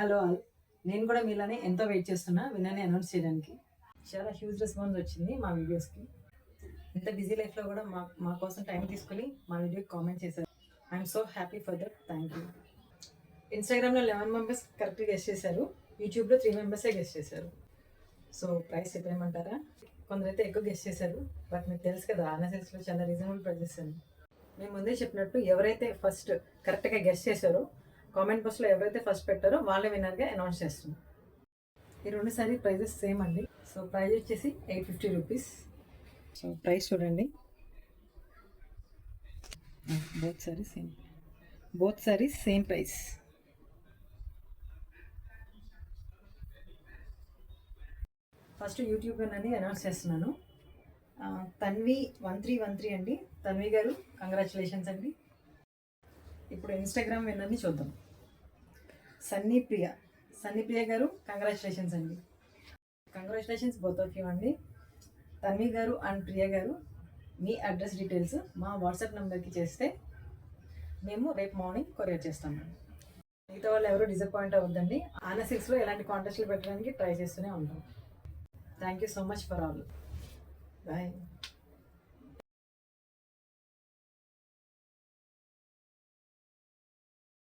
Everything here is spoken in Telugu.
Hello all. నేను కూడా మీలానే ఎంతో వెయిట్ చేస్తున్నా విన్నర్ని అనౌన్స్ చేయడానికి. చాలా హ్యూజ్ రెస్పాన్స్ వచ్చింది మా వీడియోస్కి. ఇంత బిజీ లైఫ్లో కూడా మా కోసం టైం తీసుకుని మా వీడియోకి కామెంట్ చేశారు. I'm so happy for that. Thank you. ఇన్స్టాగ్రామ్లో 11 మెంబర్స్ కరెక్ట్గా గెస్ట్ చేశారు. యూట్యూబ్లో 3 మెంబర్సే గెస్ట్ చేశారు. సో ప్రైస్ చెప్పేయమంటారా? కొందరైతే ఎక్కువ గెస్ట్ చేశారు. బట్ మీకు తెలుసు కదా, ఆర్ఎన్ఎస్ఎస్లో చాలా రీజనబుల్ ప్రైజెస్ అని. మేము ముందే చెప్పినట్టు ఎవరైతే ఫస్ట్ కరెక్ట్గా గెస్ట్ చేశారో కామెంట్ బాక్స్లో ఎవరైతే ఫస్ట్ పెట్టారో వాళ్ళే విన్నర్గా అనౌన్స్ చేస్తున్నాం. ఈ రెండు సారీ ప్రైజెస్ సేమ్ అండి. సో ప్రైజ్ వచ్చేసి 850 రూపీస్. సో ప్రైస్ చూడండి, both saris same price. First YouTube విన్నర్ని అనౌన్స్ చేస్తున్నాను. తన్వి 1313 అండి. తన్వి గారు కంగ్రాచులేషన్స్ అండి. ఇప్పుడు ఇన్స్టాగ్రామ్ విన్నర్ని చూద్దాం. సన్నీ ప్రియ గారు కంగ్రాచులేషన్స్ అండి. కంగ్రాచులేషన్స్ బోత్ ఆఫ్ యూ అండి. తన్వి గారు అండ్ ప్రియ గారు మీ అడ్రస్ డీటెయిల్స్ మా వాట్సాప్ నెంబర్కి చేస్తే మేము రేపు మార్నింగ్ కొరియర్ చేస్తామండి. మిగతా వాళ్ళు ఎవరు డిసప్పాయింట్ అవ్వద్దండి. ఆర్ఎన్ఎస్ఎస్లో ఎలాంటి కాంటెస్ట్లు పెట్టడానికి ట్రై చేస్తూనే ఉంటాం. Thank you so much for all. Bye.